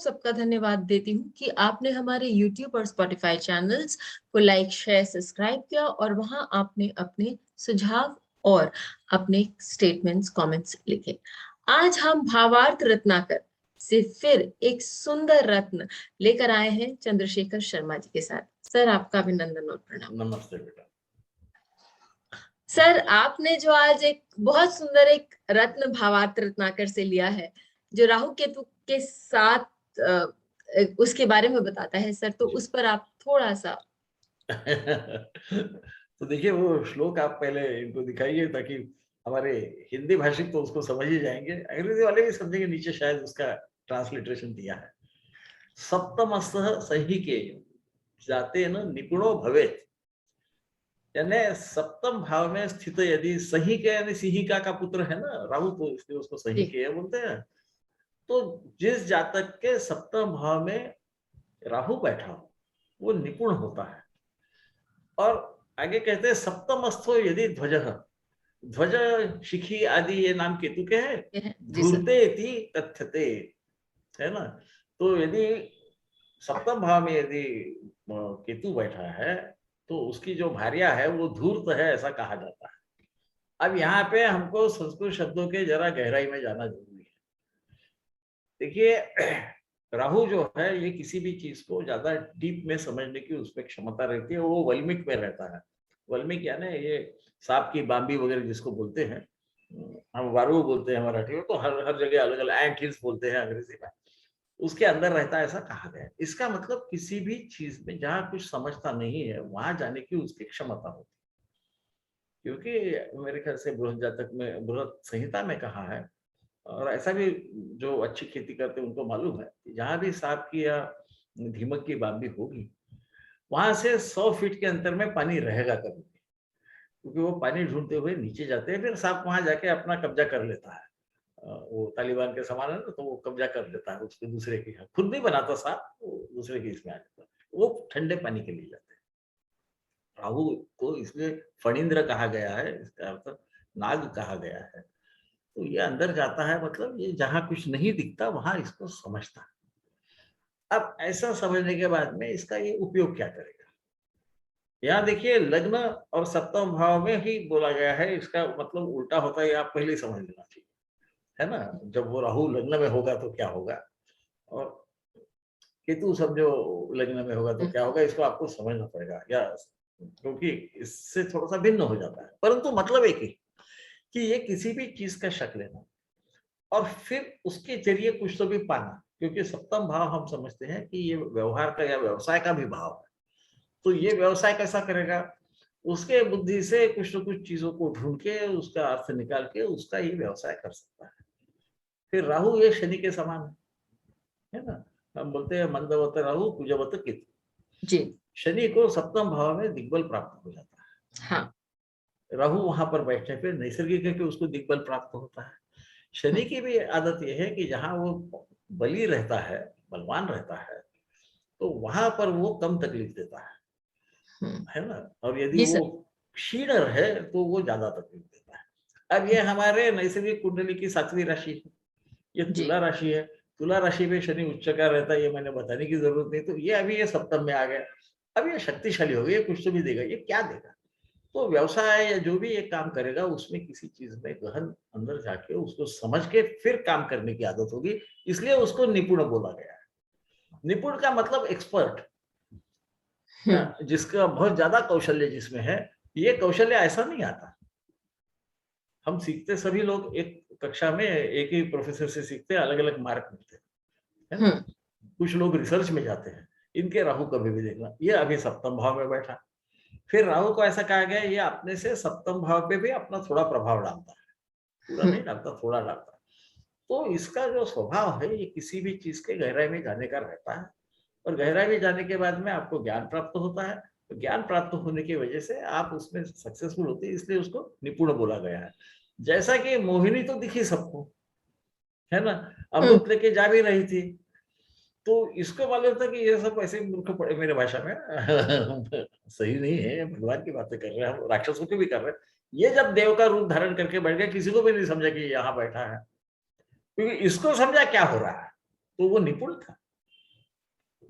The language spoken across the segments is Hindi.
सबका धन्यवाद देती हूँ कि आपने हमारे यूट्यूब और स्पॉटिफाई चैनल्स को लाइक, शेयर, सब्सक्राइब किया और वहाँ आपने अपने सुझाव और अपने स्टेटमेंट्स, कमेंट्स लिखे। आज हम भावार्थ रत्नाकर से फिर एक सुंदर रत्न लेकर आए हैं चंद्रशेखर शर्मा जी के साथ। सर, आपका अभिनंदन और प्रणाम। नमस्ते बेटा। सर, आपने जो आज एक बहुत सुंदर एक रत्न भावार्थ रत्नाकर से लिया है, जो राहु केतु के साथ उसके बारे में बताता है सर, तो उस पर आप थोड़ा सा तो देखिए, वो श्लोक आप पहले इनको दिखाइए ताकि हमारे हिंदी भाषिक तो उसको समझ ही जाएंगे, अंग्रेजी वाले भी समझेंगे। नीचे शायद उसका ट्रांसलिटरेशन दिया है। सप्तमस्तः सहिके जाते न निपुणो भवेत्, यानी सप्तम भाव में स्थित यदि सहिके यानी सिहिका का पुत्र है ना राहु, तो इसलिए उसको सहिके बोलते हैं। तो जिस जातक के सप्तम भाव में राहु बैठा हो वो निपुण होता है। और आगे कहते हैं सप्तमस्थो यदि ध्वज, ध्वज, शिखी आदि ये नाम केतु के हैं। धूर्ते इति कथ्यते, है ना। तो यदि सप्तम भाव में यदि केतु बैठा है तो उसकी जो भार्या है वो धूर्त है, ऐसा कहा जाता है। अब यहाँ पे हमको संस्कृत शब्दों के जरा गहराई में जाना जरूरी है। देखिए, राहु जो है ये किसी भी चीज को ज्यादा डीप में समझने की उसमें क्षमता रहती है। वो वल्मीक में रहता है। वल्मीक यानी ये सांप की बाम्बी वगैरह जिसको बोलते हैं, हम वारू बोलते हैं मराठी में, तो हर हर जगह अलग अलग एंट हिल्स बोलते हैं अंग्रेजी में। उसके अंदर रहता है, ऐसा कहा गया है। इसका मतलब किसी भी चीज में जहां कुछ समझता नहीं है वहां जाने की उसकी क्षमता होती है। क्योंकि मेरे ख्याल से बृहद जातक में, बृहद संहिता में कहा है, और ऐसा भी जो अच्छी खेती करते हैं उनको मालूम है कि जहां भी सांप की या दीमक की बाम्बी होगी वहां से 100 फीट के अंतर में पानी रहेगा कभी, क्योंकि वो पानी ढूंढते हुए नीचे जाते हैं। फिर सांप वहां जाके अपना कब्जा कर लेता है। वो तालिबान के समान है ना, तो वो कब्जा कर लेता है उसके दूसरे की, खुद नहीं बनाता सांप, वो दूसरे की इसमें आ जाता है। वो ठंडे पानी के लिए जाते हैं। राहु को इसलिए फणींद्र कहा गया है, इसका अर्थ नाग कहा गया है। तो ये अंदर जाता है, मतलब ये जहां कुछ नहीं दिखता वहां इसको समझता है। अब ऐसा समझने के बाद में इसका ये उपयोग क्या करेगा। यहाँ देखिए, लग्न और सप्तम भाव में ही बोला गया है, इसका मतलब उल्टा होता है, आप पहले ही समझ लेना चाहिए, है ना। जब वो राहु लग्न में होगा तो क्या होगा, और केतु समझो लग्न में होगा तो क्या होगा, इसको आपको समझना पड़ेगा, या क्योंकि इससे थोड़ा सा भिन्न हो जाता है, परंतु मतलब एक ही कि ये किसी भी चीज का शक लेना और फिर उसके जरिए कुछ तो भी पाना। क्योंकि सप्तम भाव हम समझते हैं कि ये व्यवहार का या व्यवसाय का भी भाव है। तो ये व्यवसाय कैसा करेगा, उसके बुद्धि से कुछ न कुछ चीजों को ढूंढ के उसका अर्थ निकाल के उसका ये व्यवसाय कर सकता है। फिर राहु ये शनि के समान है ना। हम बोलते हैं मंदवत राहु कुजवत केतु जी। शनि को सप्तम भाव में दिग्बल प्राप्त हो जाता है। हाँ। राहु वहां पर बैठने पे नैसर्गिक है कि उसको दिग्बल प्राप्त होता है। शनि की भी आदत यह है कि जहां वो बली रहता है, बलवान रहता है, तो वहां पर वो कम तकलीफ देता है ना। और यदि वो क्षीण है तो वो ज्यादा तकलीफ देता है। अब ये हमारे नैसर्गिक कुंडली की 7वीं राशि है, ये तुला राशि है। तुला राशि में शनि उच्च का रहता है, ये मैंने बताने की जरूरत नहीं। तो ये अभी ये सप्तम में आ गया, अब ये शक्तिशाली हो गया, कुछ तो भी देगा। ये क्या देगा, तो व्यवसाय या जो भी एक काम करेगा उसमें किसी चीज में गहन अंदर जाके उसको समझ के फिर काम करने की आदत होगी, इसलिए उसको निपुण बोला गया है। निपुण का मतलब एक्सपर्ट, जिसका बहुत ज्यादा कौशल्य जिसमें है। ये कौशल्य ऐसा नहीं आता। हम सीखते सभी लोग एक कक्षा में एक ही प्रोफेसर से सीखते हैं, अलग अलग मार्क मिलते हैं, है ना। कुछ लोग रिसर्च में जाते हैं। इनके राहु कभी भी देखना, ये अभी सप्तम भाव में बैठा। फिर राहु को ऐसा कहा गया ये अपने से सप्तम भाव पे भी अपना थोड़ा प्रभाव डालता है, पूरा नहीं डालता, थोड़ा डालता है। तो इसका जो स्वभाव है ये किसी भी चीज के गहराई में जाने का रहता है, और गहराई में जाने के बाद में आपको ज्ञान प्राप्त होता है। तो ज्ञान प्राप्त होने की वजह से आप उसमें सक्सेसफुल होते हैं, इसलिए उसको निपुण बोला गया है। जैसा कि मोहिनी तो दिखी सबको, है ना, अमृत लेके जा भी रही थी, तो इसको मालूम था कि ये सब ऐसे मूर्ख पड़े मेरे भाषा में सही नहीं है, भगवान की बातें कर रहे हैं, हम राक्षसों की भी कर रहे हैं। ये जब देव का रूप धारण करके बैठ गया, किसी को भी नहीं समझा कि यहाँ बैठा है, क्योंकि इसको समझा क्या हो रहा है, तो वो निपुण था।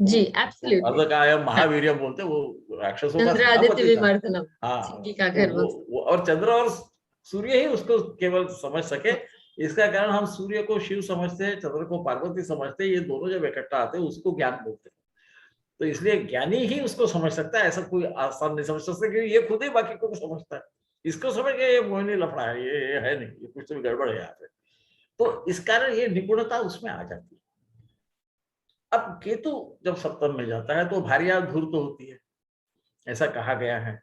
जी, वो एब्सोल्युटली। अर्धकायम हाँ, महावीर्यम बोलते हैं, वो राक्षसों का चंद्रादित्य सेनापति था। विमर्दनम, हाँ, जिंदगी का तो घर बोल वो और चंद्र और सूर्य ही उसको केवल समझ सके। सकते इसका कारण हम सूर्य को शिव समझते हैं, चंद्र को पार्वती समझते हैं, ये दोनों जब इकट्ठा आते हैं उसको ज्ञान बोलते हैं। तो इसलिए ज्ञानी ही उसको समझ सकता है, ऐसा कोई आसान नहीं समझ सकता, क्योंकि ये खुद ही बाकी को समझता है। इसको समझ के ये मोहिनी लफड़ा है, ये है नहीं, ये कुछ तो गड़बड़ है यहाँ पे। तो इस कारण ये निपुणता उसमें आ जाती है। अब केतु जब सप्तम में जाता है तो भार्या धूर्त होती है, ऐसा कहा गया है।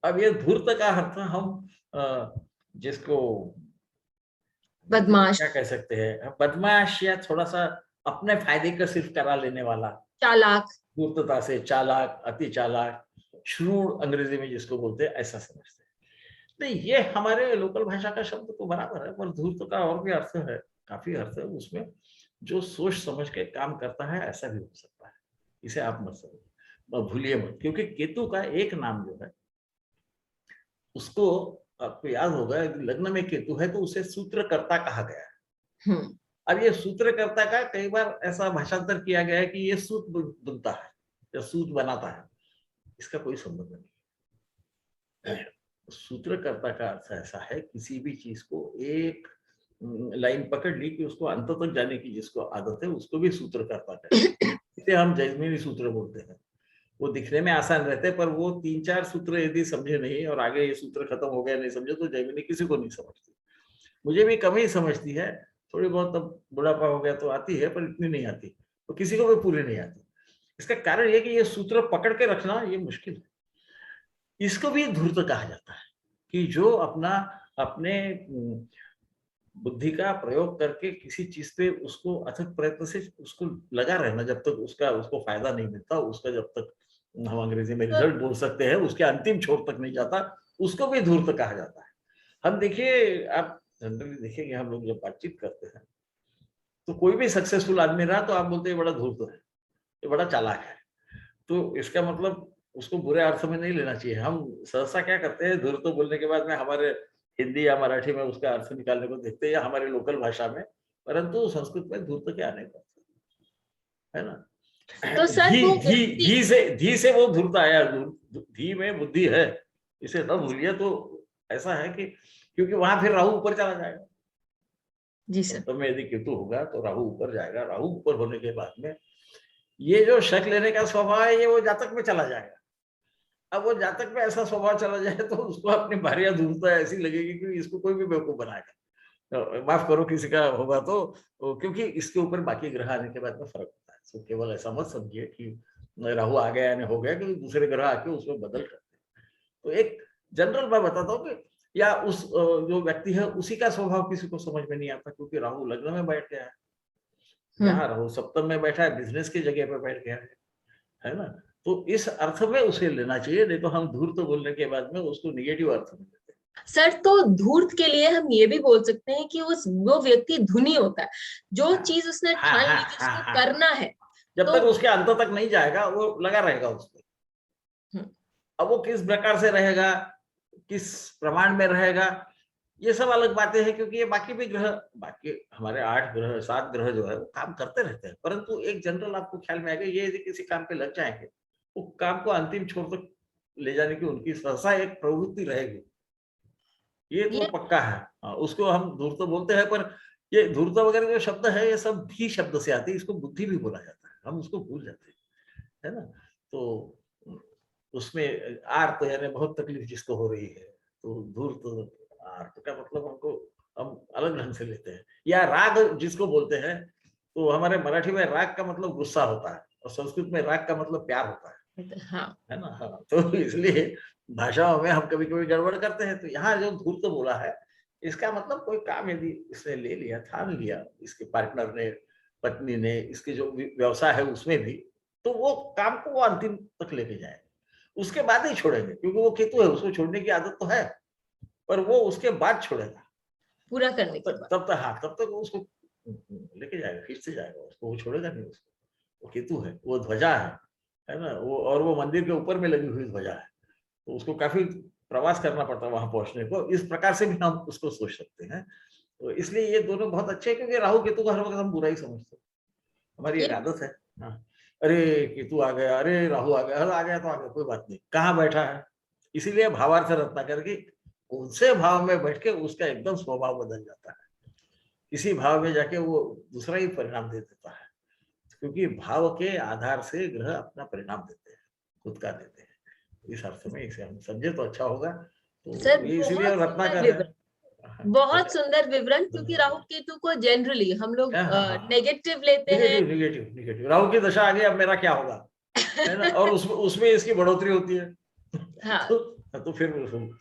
अब ये धूर्त का अर्थ हम जिसको बदमाश, क्या कह सकते हैं, बदमाश या थोड़ा सा अपने फायदे का सिर्फ करा लेने वाला, चालाक। धूर्तता से चालाक, अति चालाक, श्रूड अंग्रेजी में जिसको बोलते हैं, ऐसा समझते हैं। नहीं, ये हमारे लोकल भाषा का शब्द तो बराबर है, पर धूर्त का और भी अर्थ है, काफी अर्थ है उसमें। जो सोच समझ के काम करता है, ऐसा भी हो सकता है। इसे आप मत समझिए, भूलिए मत, क्योंकि केतु का एक नाम जो है उसको, आपको याद होगा, लग्न में केतु है तो उसे सूत्रकर्ता कहा गया है। अब ये सूत्रकर्ता का कई बार ऐसा भाषांतर किया गया है कि ये सूत बुनता है या सूत बनाता है, इसका कोई संबंध नहीं है। सूत्रकर्ता का अर्थ ऐसा है, किसी भी चीज को एक लाइन पकड़ ली कि उसको अंत तक जाने की जिसको आदत है, उसको भी सूत्रकर्ता कहते हैं। इसे हम जैमिनी सूत्र बोलते हैं। वो दिखने में आसान रहते हैं, पर वो 3-4 सूत्र यदि समझे नहीं और आगे ये सूत्र खत्म हो गया नहीं समझे, तो जैमिनी किसी को नहीं समझती। मुझे भी कम ही समझती है, थोड़ी बहुत, अब बुढ़ापा हो गया तो आती है, पर इतनी नहीं आती, तो किसी को भी पूरी नहीं आती। इसका कारण ये कि ये सूत्र पकड़ के रखना ये मुश्किल है। इसको भी धूर्त कहा जाता है, कि जो अपने बुद्धि का प्रयोग करके किसी चीज पे उसको अथक प्रयत्न से उसको लगा रहना, जब तक उसको फायदा नहीं मिलता, उसका जब तक हम अंग्रेजी में तो रिजल्ट बोल सकते हैं, उसके अंतिम छोर तक नहीं जाता, उसको भी धूर्त कहा जाता है। हम देखिए, आप जनरली देखेंगे, हम लोग जब बातचीत करते हैं तो कोई भी सक्सेसफुल आदमी रहा तो आप बोलते हैं बड़ा धूर्त है, ये बड़ा चालाक है। तो इसका मतलब उसको बुरे अर्थ में नहीं लेना चाहिए। हम सहसा क्या करते हैं, धूर्त बोलने के बाद में हमारे हिंदी या मराठी में उसका अर्थ निकालने को देखते हैं, या हमारे लोकल भाषा में, परंतु संस्कृत में धूर्त के आने को है ना। तो सर वो व्यक्ति, धी से वो धूर्त आया, धी में बुद्धि है, इसे न भूलिए। तो ऐसा है कि क्योंकि वहां फिर राहु ऊपर चला जाएगा। जी सर, सप्तम में यदि केतु होगा तो राहु ऊपर जाएगा, राहु ऊपर होने के बाद में ये जो शक लेने का स्वभाव है, ये वो जातक में चला जाएगा। अब वो जातक में ऐसा स्वभाव चला जाए तो उसको अपनी भार्या धूर्त ऐसी लगेगी कि इसको कोई भी बेवकूफ बनाएगा। माफ करो, किसी का होगा तो क्योंकि इसके ऊपर बाकी ग्रह आने के बाद में फर्क होता है। तो केवल ऐसा मत समझिए कि राहु आ गया यानी हो गया, क्योंकि दूसरे ग्रह आके उसमें बदल करते हैं। तो एक जनरल मैं बताता हूँ कि या उस जो व्यक्ति है उसी का स्वभाव किसी को समझ में नहीं आता, क्योंकि राहु लग्न में बैठ गया है, यहाँ राहु सप्तम में बैठा है, बिजनेस की जगह पे बैठ गया है ना। तो इस अर्थ में उसे लेना चाहिए, नहीं तो हम धूर्त बोलने के बाद में उसको निगेटिव अर्थ में लेते हैं। सर तो धूर्त के लिए हम ये भी बोल सकते हैं कि वो व्यक्ति धुनी होता है, जो चीज उसने हाँ ठान हाँ ली कि हाँ उसको हाँ, करना है। जब तो तक उसके अंत तक नहीं जाएगा वो लगा रहेगा उस पर। हम्म, अब वो किस प्रकार से रहेगा, किस प्रमाण में रहेगा, ये सब अलग बातें हैं, क्योंकि ये बाकी भी ग्रह, बाकी हमारे 8 ग्रह 7 ग्रह जो है वो काम करते रहते हैं, परंतु एक जनरल आपको ख्याल में आएगा, ये यदि किसी काम पे लग जाएंगे वो काम को अंतिम छोर तक ले जाने की उनकी सहसा एक प्रवृत्ति रहेगी, ये तो ये पक्का है। हाँ, उसको हम धूर्त बोलते हैं, पर ये धूर्त वगैरह जो शब्द है ये सब भी शब्द से आते हैं, इसको बुद्धि भी बोला जाता है, हम उसको भूल जाते हैं, है ना। तो उसमें आर्त यानी बहुत तकलीफ जिसको हो रही है, तो धूर्त आर्त का मतलब हमको हम अलग ढंग से लेते हैं। या राग जिसको बोलते हैं, तो हमारे मराठी में राग का मतलब गुस्सा होता है और संस्कृत में राग का मतलब प्यार होता हाँ, है ना। हाँ, तो इसलिए भाषाओं में हम कभी कभी गड़बड़ करते हैं। तो यहाँ जो धूर्त बोला है, इसका मतलब कोई काम यदि इसने ले लिया, ठान लिया, इसके पार्टनर ने, पत्नी ने, इसके जो व्यवसाय है उसमें भी, तो वो काम को वो अंतिम तक लेके जाए, उसके बाद ही छोड़ेंगे, क्योंकि वो केतु है, उसको छोड़ने की आदत तो है, पर वो उसके बाद छोड़ेगा। पूरा करने के बाद। तब तक हाँ, तब तक वो उसको लेके जाएगा, खींचते जाएगा उसको, वो छोड़ेगा नहीं उसको। वो केतु है, वो ध्वजा है ना वो, और वो मंदिर के ऊपर में लगी हुई ध्वजा है, तो उसको काफी प्रवास करना पड़ता है वहां पहुंचने को। इस प्रकार से भी हम उसको सोच सकते हैं। तो इसलिए ये दोनों बहुत अच्छे हैं, क्योंकि राहु केतु को हर वक्त हम बुरा ही समझते हैं, हमारी ये एक आदत है। हाँ, अरे केतु आ गया, अरे राहु आ गया, आ गया तो आ गया, कोई बात नहीं, कहाँ बैठा है। इसीलिए भावार्थ रत्नाकर की उनसे भाव में बैठ के उसका एकदम स्वभाव बदल जाता है, किसी भाव में जाके वो दूसरा ही परिणाम दे देता है, क्योंकि भाव के आधार से ग्रह अपना परिणाम देते हैं, खुद का देते हैं। इस अर्थ में इसे हम समझे तो अच्छा होगा। सर तो ये इसीलिए बहुत सुंदर रत्नाकर है। विवरण, हाँ, बहुत अच्छा। सुंदर विवरण, क्योंकि राहु केतु को जनरली हम लोग हाँ, हाँ, हाँ। नेगेटिव लेते हैं। Negative, negative, negative. राहु की दशा आ गई, अब मेरा क्या होगा, है ना? और उसमें उसमें इसकी बढ़ोतरी होती है। हाँ तो फिर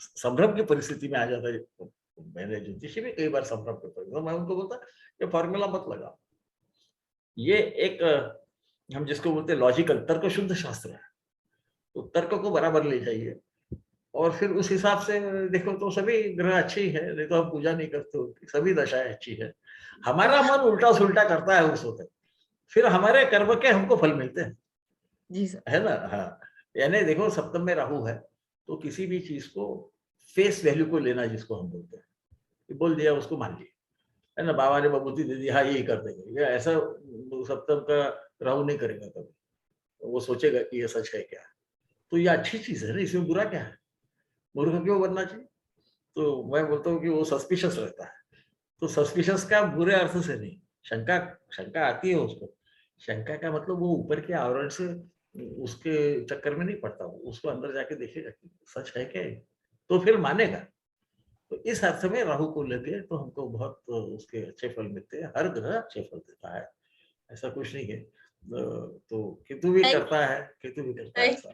संभ्रम की परिस्थिति में आ जाता है। मैंने ज्योतिषी में कई बार संभ्रम पे पढ़ा, मैं उनको बोलता ये फॉर्मूला मत लगाओ, ये एक हम जिसको बोलते हैं लॉजिकल तर्क शुद्ध शास्त्र है, तो तर्क को बराबर ले जाइए और फिर उस हिसाब से देखो तो सभी ग्रह अच्छे ही है, नहीं तो हम पूजा नहीं करते, सभी दशाएं अच्छी है। हमारा मन उल्टा सुल्टा करता है उस वक्त, फिर हमारे कर्म के हमको फल मिलते हैं, जी सर। है ना? हाँ, यानी देखो सप्तम में राहु है, तो किसी भी चीज को फेस वैल्यू को लेना जिसको हम बोलते हैं, कि बोल दिया उसको मान लिया, है ना? बाबा ने बबूती दे दी, हाँ यही कर देंगे, ये ऐसा सप्तम का राहु नहीं करेगा कभी, वो सोचेगा कि ये सच है क्या, तो ये अच्छी चीज है ना, इसमें बुरा क्या है, मूर्ख क्यों बनना चाहिए। तो मैं बोलता हूँ कि वो सस्पिशियस रहता है, तो सस्पिशियस का बुरे अर्थ से नहीं, शंका शंका आती है उसको, शंका का मतलब वो ऊपर के आवरण से उसके चक्कर में नहीं पड़ता, वो उसको अंदर जाके देखेगा कि सच है क्या ये, तो फिर मानेगा। तो इस अर्थ में राहु को लेके तो हमको बहुत उसके अच्छे फल मिलते हैं, हर ग्रह अच्छे फल देता है, ऐसा कुछ नहीं है। तो केतु भी थैंक करता है, केतु भी करता है ऐसा।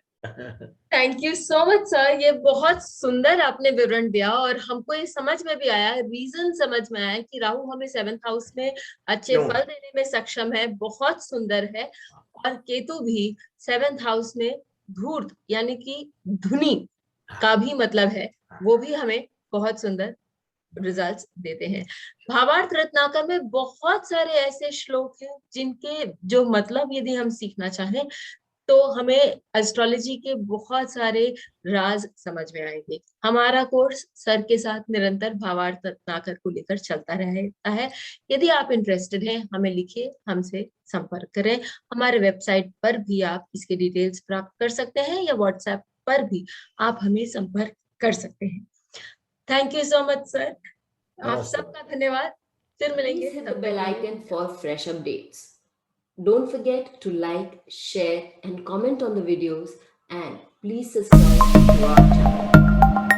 Thank you so much sir, ये बहुत सुंदर आपने विवरण दिया और हमको ये समझ में भी आया, रीजन समझ में आया कि राहु हमें 7th हाउस में अच्छे क्यों? फल देने में सक्षम है, बहुत सुंदर है। और केतु भी 7th हाउस में धूर्त यानी कि धुनी का भी मतलब है, वो भी हमें बहुत सुंदर रिजल्ट्स देते हैं। भावार्थ रत्नाकर में बहुत सारे ऐसे श्लोक हैं जिनके जो मतलब यदि हम सीखना चाहें तो हमें एस्ट्रोलॉजी के बहुत सारे राज समझ में आएंगे। हमारा कोर्स सर के साथ निरंतर भावार्थ रत्नाकर को लेकर चलता रहता है। यदि आप इंटरेस्टेड हैं, हमें लिखिए, हमसे संपर्क करें। हमारे वेबसाइट पर भी आप इसके डिटेल्स प्राप्त कर सकते हैं या व्हाट्सएप पर भी आप हमें संपर्क कर सकते हैं। Thank you so much sir, आप नमस्ते। सबका धन्यवाद। फिर मिलेंगे, Please hit तब the तक bell के लिए icon for fresh updates. Don't forget to like, share, and comment on the videos, and please subscribe to our channel.